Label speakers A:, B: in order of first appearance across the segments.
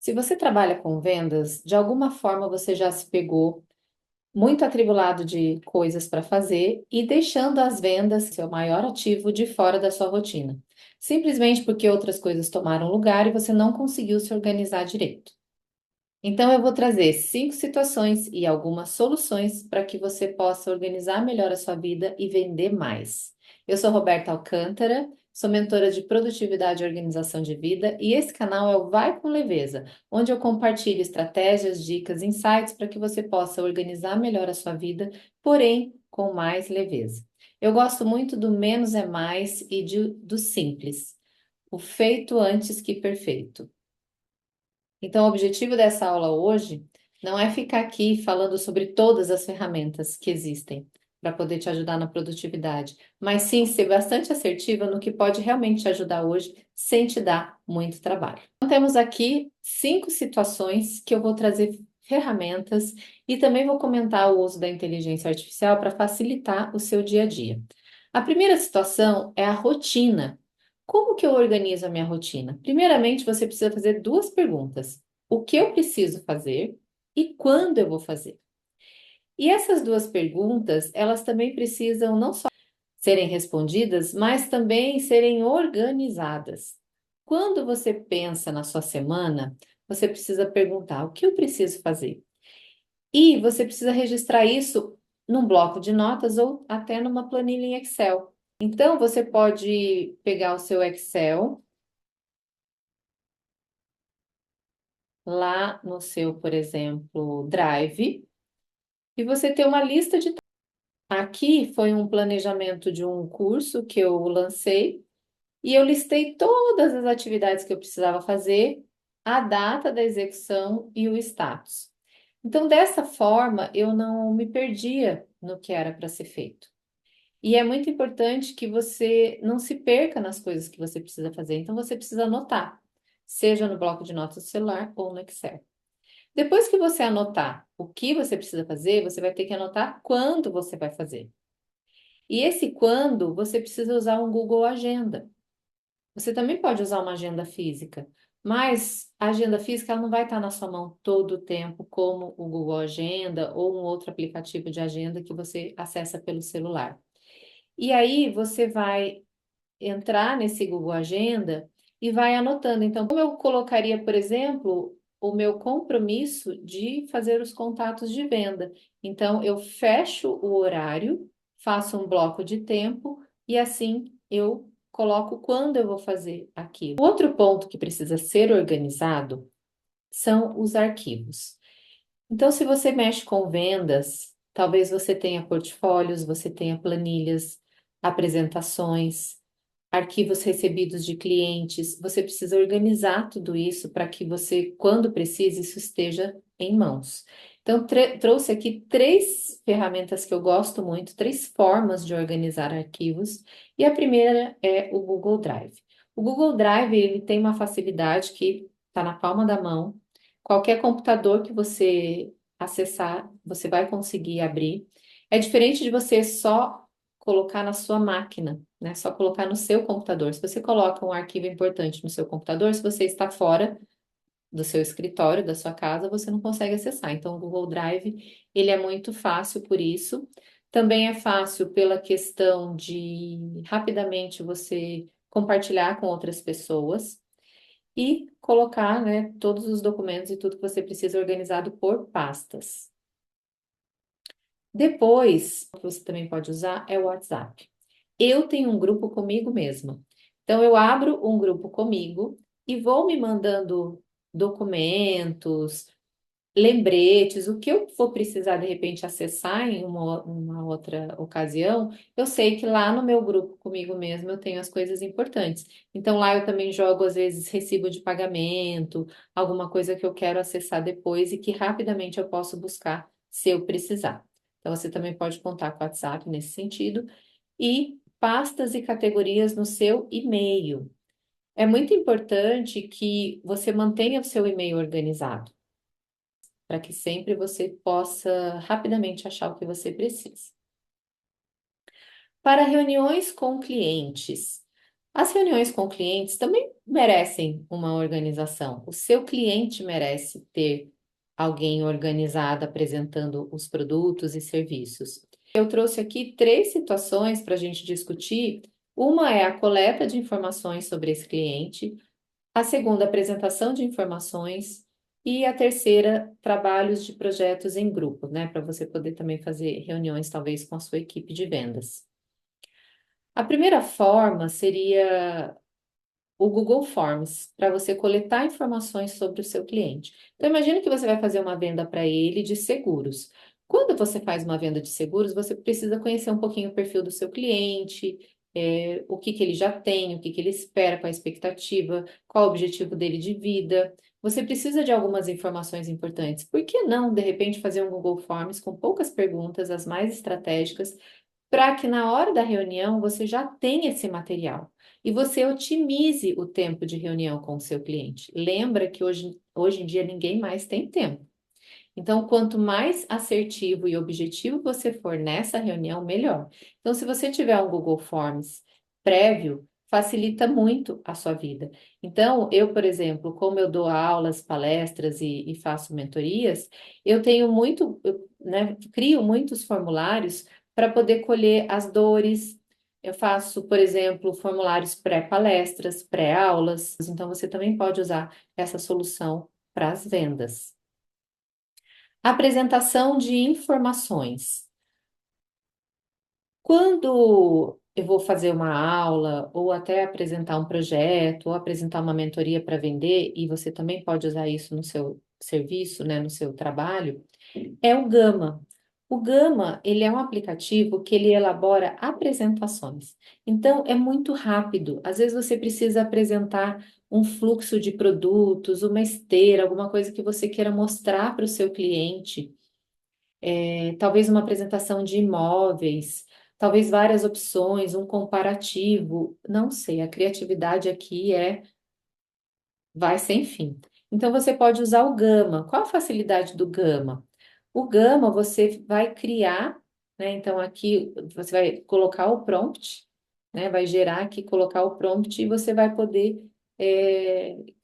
A: Se você trabalha com vendas, de alguma forma você já se pegou muito atribulado de coisas para fazer e deixando as vendas, seu maior ativo, de fora da sua rotina. Simplesmente porque outras coisas tomaram lugar e você não conseguiu se organizar direito. Então, eu vou trazer 5 situações e algumas soluções para que você possa organizar melhor a sua vida e vender mais. Eu sou Roberta Alcântara, sou mentora de produtividade e organização de vida, e esse canal é o Vai com Leveza, onde eu compartilho estratégias, dicas, insights para que você possa organizar melhor a sua vida, porém com mais leveza. Eu gosto muito do menos é mais e do simples, o feito antes que perfeito. Então, o objetivo dessa aula hoje não é ficar aqui falando sobre todas as ferramentas que existem para poder te ajudar na produtividade, mas sim ser bastante assertiva no que pode realmente te ajudar hoje sem te dar muito trabalho. Então, temos aqui 5 situações que eu vou trazer ferramentas e também vou comentar o uso da inteligência artificial para facilitar o seu dia a dia. A primeira situação é a rotina. Como que eu organizo a minha rotina? Primeiramente, você precisa fazer 2 perguntas: o que eu preciso fazer e quando eu vou fazer? E essas 2 perguntas, elas também precisam não só serem respondidas, mas também serem organizadas. Quando você pensa na sua semana, você precisa perguntar: o que eu preciso fazer? E você precisa registrar isso num bloco de notas ou até numa planilha em Excel. Então, você pode pegar o seu Excel lá no seu, por exemplo, Drive, e você ter uma lista de. Aqui foi um planejamento de um curso que eu lancei e eu listei todas as atividades que eu precisava fazer, a data da execução e o status. Então, dessa forma, eu não me perdia no que era para ser feito. E é muito importante que você não se perca nas coisas que você precisa fazer. Então, você precisa anotar, seja no bloco de notas do celular ou no Excel. Depois que você anotar o que você precisa fazer, você vai ter que anotar quando você vai fazer. E esse quando, você precisa usar um Google Agenda. Você também pode usar uma agenda física, mas a agenda física ela não vai estar na sua mão todo o tempo, como o Google Agenda ou um outro aplicativo de agenda que você acessa pelo celular. E aí você vai entrar nesse Google Agenda e vai anotando. Então, como eu colocaria, por exemplo, o meu compromisso de fazer os contatos de venda. Então, eu fecho o horário, faço um bloco de tempo e assim eu coloco quando eu vou fazer aquilo. O outro ponto que precisa ser organizado são os arquivos. Então, se você mexe com vendas, talvez você tenha portfólios, você tenha planilhas, apresentações, arquivos recebidos de clientes. Você precisa organizar tudo isso para que você, quando precise, isso esteja em mãos. Então, trouxe aqui 3 ferramentas que eu gosto muito, 3 formas de organizar arquivos. E a primeira é o Google Drive. O Google Drive, ele tem uma facilidade que está na palma da mão. Qualquer computador que você acessar, você vai conseguir abrir. É diferente de você só colocar na sua máquina, né? Só colocar no seu computador. Se você coloca um arquivo importante no seu computador, se você está fora do seu escritório, da sua casa, você não consegue acessar. Então, o Google Drive, ele é muito fácil por isso. Também é fácil pela questão de rapidamente você compartilhar com outras pessoas e colocar, né, todos os documentos e tudo que você precisa organizado por pastas. Depois, o que você também pode usar é o WhatsApp. Eu tenho um grupo comigo mesma. Então, eu abro um grupo comigo e vou me mandando documentos, lembretes, o que eu for precisar de repente acessar em uma outra ocasião, eu sei que lá no meu grupo comigo mesmo eu tenho as coisas importantes. Então, lá eu também jogo, às vezes, recibo de pagamento, alguma coisa que eu quero acessar depois e que rapidamente eu posso buscar se eu precisar. Então, você também pode contar com o WhatsApp nesse sentido e pastas e categorias no seu e-mail. É muito importante que você mantenha o seu e-mail organizado, para que sempre você possa rapidamente achar o que você precisa. Para reuniões com clientes, As reuniões com clientes também merecem uma organização. O seu cliente merece ter alguém organizado apresentando os produtos e serviços. Eu trouxe aqui três situações para a gente discutir. Uma é a coleta de informações sobre esse cliente, a segunda, apresentação de informações, e a terceira, trabalhos de projetos em grupo, né? Para você poder também fazer reuniões, talvez, com a sua equipe de vendas. A primeira forma seria o Google Forms, para você coletar informações sobre o seu cliente. Então, imagine que você vai fazer uma venda para ele de seguros. Quando você faz uma venda de seguros, você precisa conhecer um pouquinho o perfil do seu cliente, o que que ele já tem, o que que ele espera, qual a expectativa, qual o objetivo dele de vida. Você precisa de algumas informações importantes. Por que não, de repente, fazer um Google Forms com poucas perguntas, as mais estratégicas, para que na hora da reunião você já tenha esse material e você otimize o tempo de reunião com o seu cliente. Lembra que hoje em dia ninguém mais tem tempo. Então, quanto mais assertivo e objetivo você for nessa reunião, melhor. Então, se você tiver um Google Forms prévio, facilita muito a sua vida. Então, eu, por exemplo, como eu dou aulas, palestras e faço mentorias, eu tenho muito, né, crio muitos formulários para poder colher as dores. Eu faço, por exemplo, formulários pré-palestras, pré-aulas. Então, você também pode usar essa solução para as vendas. Apresentação de informações. Quando eu vou fazer uma aula, ou até apresentar um projeto, ou apresentar uma mentoria para vender, e você também pode usar isso no seu serviço, né, no seu trabalho, é o Gama. O Gama, ele é um aplicativo que ele elabora apresentações. Então, é muito rápido. Às vezes você precisa apresentar um fluxo de produtos, uma esteira, alguma coisa que você queira mostrar para o seu cliente, talvez uma apresentação de imóveis, talvez várias opções, um comparativo, não sei, a criatividade aqui vai sem fim. Então você pode usar o Gama. Qual a facilidade do Gama? O Gama você vai criar, né? Então aqui você vai colocar o prompt, né? Vai gerar aqui, colocar o prompt e você vai poder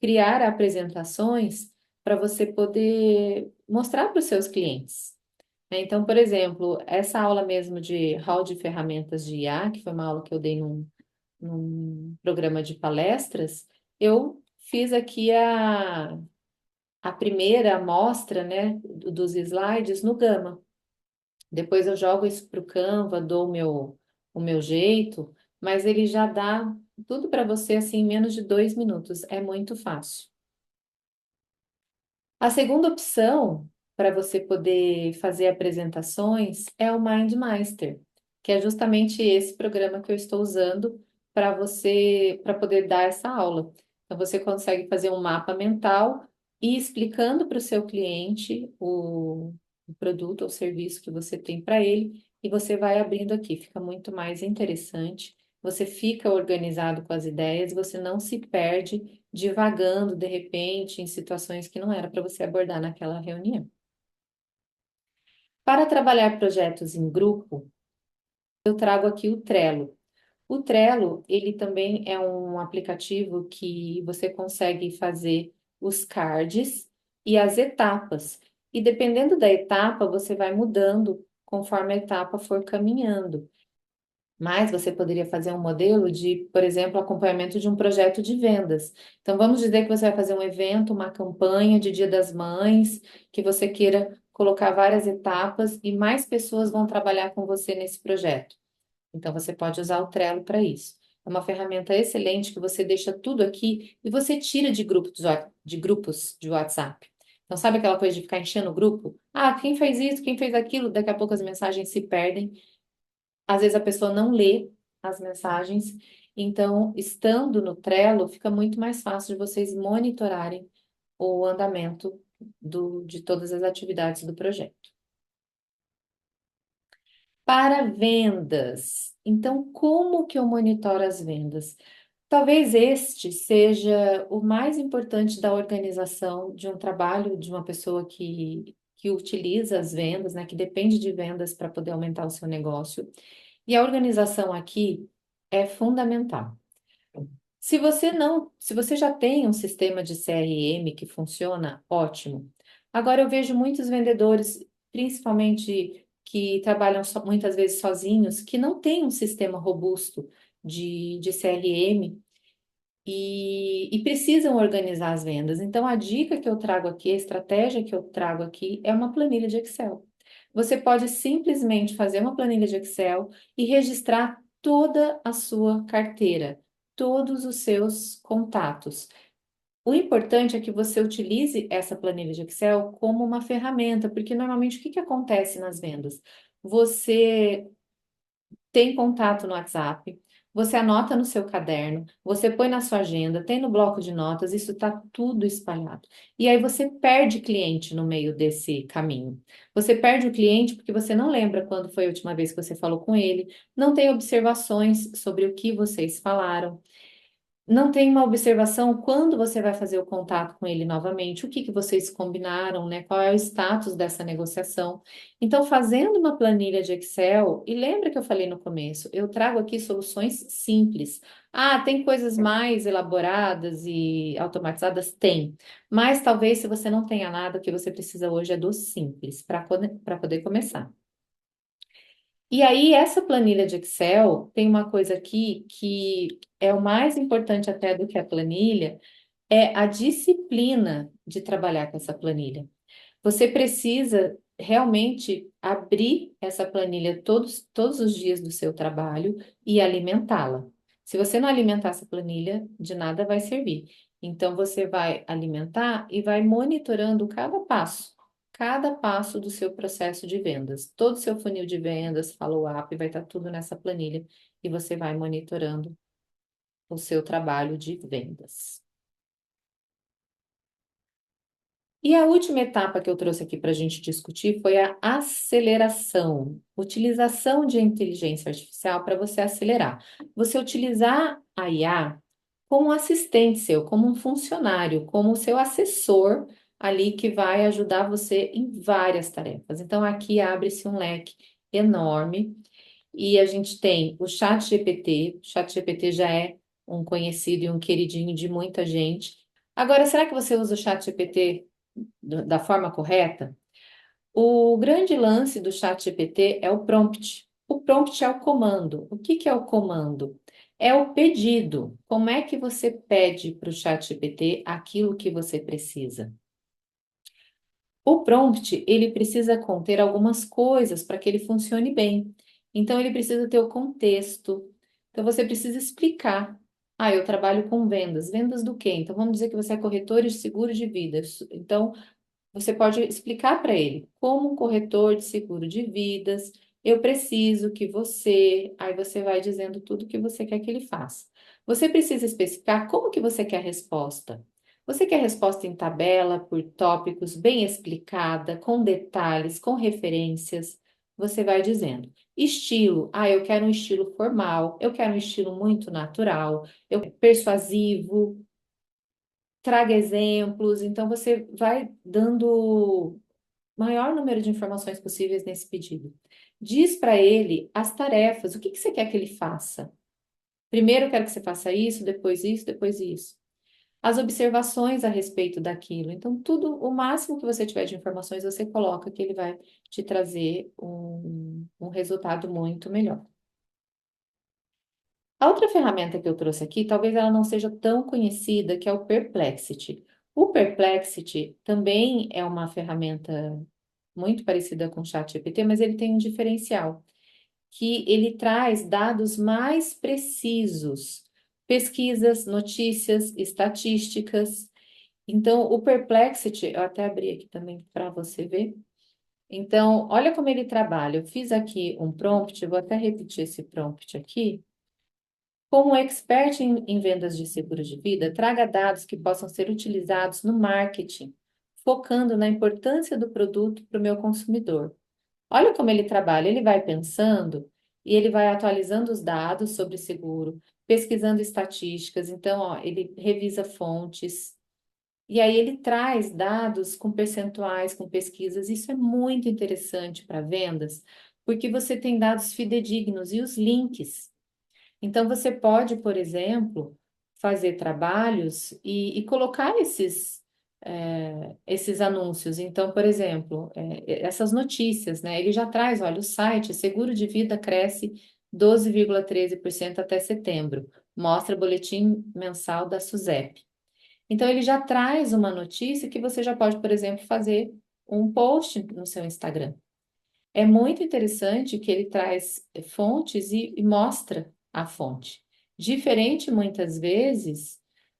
A: criar apresentações para você poder mostrar para os seus clientes. Né? Então, por exemplo, essa aula mesmo de hall de ferramentas de IA, que foi uma aula que eu dei num programa de palestras, eu fiz aqui a primeira amostra, né, dos slides no Gama. Depois eu jogo isso para o Canva, dou o meu jeito, mas ele já dá tudo para você assim em menos de 2 minutos. É muito fácil. A segunda opção para você poder fazer apresentações é o MindMeister, que é justamente esse programa que eu estou usando para poder dar essa aula. Então, você consegue fazer um mapa mental e explicando para o seu cliente o produto ou serviço que você tem para ele, e você vai abrindo aqui, fica muito mais interessante. Você fica organizado com as ideias, você não se perde divagando de repente em situações que não era para você abordar naquela reunião. Para trabalhar projetos em grupo, eu trago aqui o Trello. O Trello, ele também é um aplicativo que você consegue fazer os cards e as etapas. E dependendo da etapa, você vai mudando conforme a etapa for caminhando. Mas você poderia fazer um modelo de, por exemplo, acompanhamento de um projeto de vendas. Então, vamos dizer que você vai fazer um evento, uma campanha de Dia das Mães, que você queira colocar várias etapas e mais pessoas vão trabalhar com você nesse projeto. Então, você pode usar o Trello para isso. É uma ferramenta excelente que você deixa tudo aqui e você tira de grupos de WhatsApp. Então, sabe aquela coisa de ficar enchendo o grupo? Ah, quem fez isso, quem fez aquilo? Daqui a pouco as mensagens se perdem. Às vezes a pessoa não lê as mensagens, então, estando no Trello, fica muito mais fácil de vocês monitorarem o andamento de todas as atividades do projeto. Para vendas, então, como que eu monitoro as vendas? Talvez este seja o mais importante da organização de um trabalho de uma pessoa que utiliza as vendas, né, que depende de vendas para poder aumentar o seu negócio. E a organização aqui é fundamental. Se você já tem um sistema de CRM que funciona, ótimo. Agora eu vejo muitos vendedores, principalmente que trabalham muitas vezes sozinhos, que não têm um sistema robusto de CRM e precisam organizar as vendas. Então, a dica que eu trago aqui, a estratégia que eu trago aqui é uma planilha de Excel. Você pode simplesmente fazer uma planilha de Excel e registrar toda a sua carteira, todos os seus contatos. O importante é que você utilize essa planilha de Excel como uma ferramenta, porque normalmente o que que acontece nas vendas? Você tem contato no WhatsApp, você anota no seu caderno, você põe na sua agenda, tem no bloco de notas, isso está tudo espalhado. E aí você perde cliente no meio desse caminho. Você perde o cliente porque você não lembra quando foi a última vez que você falou com ele, não tem observações sobre o que vocês falaram. Não tem uma observação quando você vai fazer o contato com ele novamente, o que que vocês combinaram, né? Qual é o status dessa negociação. Então, fazendo uma planilha de Excel, e lembra que eu falei no começo, eu trago aqui soluções simples. Ah, tem coisas mais elaboradas e automatizadas? Tem. Mas talvez se você não tenha nada, o que você precisa hoje é do simples para poder começar. E aí, essa planilha de Excel tem uma coisa aqui que é o mais importante até do que a planilha, é a disciplina de trabalhar com essa planilha. Você precisa realmente abrir essa planilha todos os dias do seu trabalho e alimentá-la. Se você não alimentar essa planilha, de nada vai servir. Então, você vai alimentar e vai monitorando cada passo do seu processo de vendas. Todo o seu funil de vendas, follow-up, vai estar tudo nessa planilha e você vai monitorando o seu trabalho de vendas. E a última etapa que eu trouxe aqui para a gente discutir foi a aceleração, utilização de inteligência artificial para você acelerar. Você utilizar a IA como um assistente seu, como um funcionário, como o seu assessor ali que vai ajudar você em várias tarefas. Então, aqui abre-se um leque enorme e a gente tem o ChatGPT. O ChatGPT já é um conhecido e um queridinho de muita gente. Agora, será que você usa o ChatGPT da forma correta? O grande lance do ChatGPT é o prompt. O prompt é o comando. O que que é o comando? É o pedido. Como é que você pede para o ChatGPT aquilo que você precisa? O prompt, ele precisa conter algumas coisas para que ele funcione bem. Então, ele precisa ter o contexto. Então, você precisa explicar. Ah, eu trabalho com vendas. Vendas do quê? Então, vamos dizer que você é corretor de seguro de vida. Então, você pode explicar para ele, como um corretor de seguro de vidas, eu preciso que você, aí você vai dizendo tudo que você quer que ele faça. Você precisa especificar como que você quer a resposta. Você quer resposta em tabela, por tópicos, bem explicada, com detalhes, com referências. Você vai dizendo. Estilo, ah, eu quero um estilo formal, eu quero um estilo muito natural, eu persuasivo, traga exemplos. Então, você vai dando maior número de informações possíveis nesse pedido. Diz para ele as tarefas, o que que você quer que ele faça? Primeiro eu quero que você faça isso, depois isso, depois isso. As observações a respeito daquilo. Então, tudo, o máximo que você tiver de informações, você coloca que ele vai te trazer um resultado muito melhor. A outra ferramenta que eu trouxe aqui, talvez ela não seja tão conhecida, que é o Perplexity. O Perplexity também é uma ferramenta muito parecida com o ChatGPT, mas ele tem um diferencial, que ele traz dados mais precisos, pesquisas, notícias, estatísticas. Então, o Perplexity, eu até abri aqui também para você ver. Então, olha como ele trabalha. Eu fiz aqui um prompt, eu vou até repetir esse prompt aqui. Como expert em vendas de seguro de vida, traga dados que possam ser utilizados no marketing, focando na importância do produto para o meu consumidor. Olha como ele trabalha, ele vai pensando e ele vai atualizando os dados sobre seguro, pesquisando estatísticas, então, ó, ele revisa fontes, e aí ele traz dados com percentuais, com pesquisas. Isso é muito interessante para vendas, porque você tem dados fidedignos e os links. Então, você pode, por exemplo, fazer trabalhos e colocar esses anúncios. Então, por exemplo, essas notícias, né? Ele já traz, olha, o site Seguro de Vida cresce 12,13% até setembro, mostra boletim mensal da SUSEP. Então, ele já traz uma notícia que você já pode, por exemplo, fazer um post no seu Instagram. É muito interessante que ele traz fontes e mostra a fonte. Diferente, muitas vezes,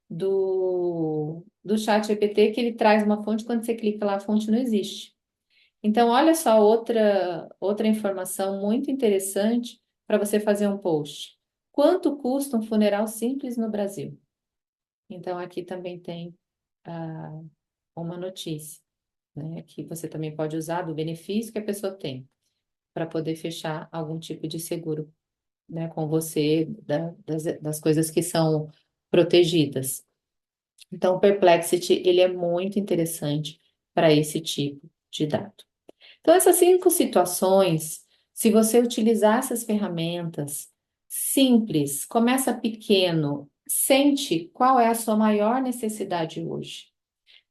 A: do chat GPT, que ele traz uma fonte, quando você clica lá, a fonte não existe. Então, olha só outra informação muito interessante para você fazer um post. Quanto custa um funeral simples no Brasil? Então, aqui também tem ah, uma notícia, né, que você também pode usar do benefício que a pessoa tem para poder fechar algum tipo de seguro, né, com você, das coisas que são protegidas. Então, o Perplexity, ele é muito interessante para esse tipo de dado. Então, essas 5 situações, se você utilizar essas ferramentas simples, começa pequeno, sente qual é a sua maior necessidade hoje.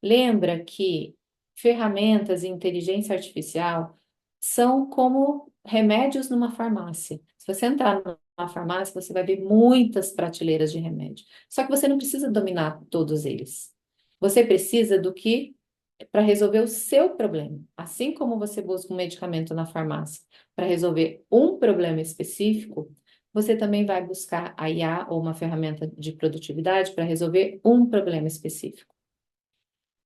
A: Lembra que ferramentas e inteligência artificial são como remédios numa farmácia. Se você entrar numa farmácia, você vai ver muitas prateleiras de remédio. Só que você não precisa dominar todos eles. Você precisa do que para resolver o seu problema. Assim como você busca um medicamento na farmácia para resolver um problema específico, você também vai buscar a IA ou uma ferramenta de produtividade para resolver um problema específico.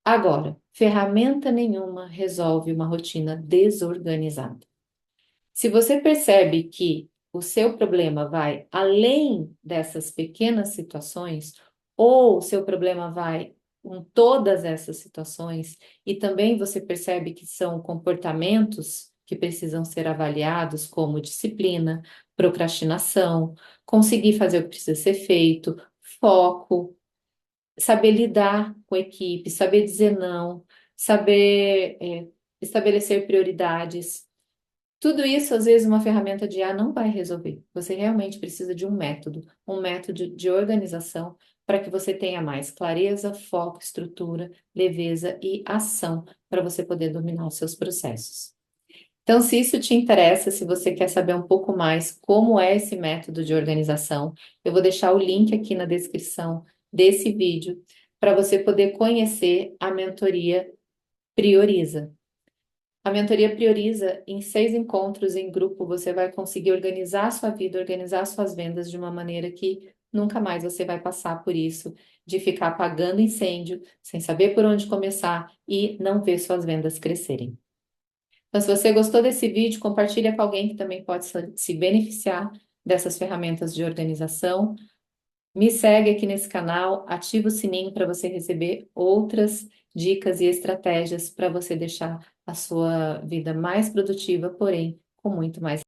A: Agora, ferramenta nenhuma resolve uma rotina desorganizada. Se você percebe que o seu problema vai além dessas pequenas situações, ou o seu problema vai com todas essas situações, e também você percebe que são comportamentos que precisam ser avaliados, como disciplina, procrastinação, conseguir fazer o que precisa ser feito, foco, saber lidar com a equipe, saber dizer não, saber estabelecer prioridades. Tudo isso, às vezes, uma ferramenta de IA não vai resolver. Você realmente precisa de um método de organização para que você tenha mais clareza, foco, estrutura, leveza e ação para você poder dominar os seus processos. Então, se isso te interessa, se você quer saber um pouco mais como é esse método de organização, eu vou deixar o link aqui na descrição desse vídeo para você poder conhecer a mentoria Prioriza. A mentoria Prioriza, em 6 encontros em grupo, você vai conseguir organizar a sua vida, organizar as suas vendas de uma maneira que nunca mais você vai passar por isso, de ficar apagando incêndio, sem saber por onde começar e não ver suas vendas crescerem. Então, se você gostou desse vídeo, compartilha com alguém que também pode se beneficiar dessas ferramentas de organização. Me segue aqui nesse canal, ativa o sininho para você receber outras dicas e estratégias para você deixar a sua vida mais produtiva, porém com muito mais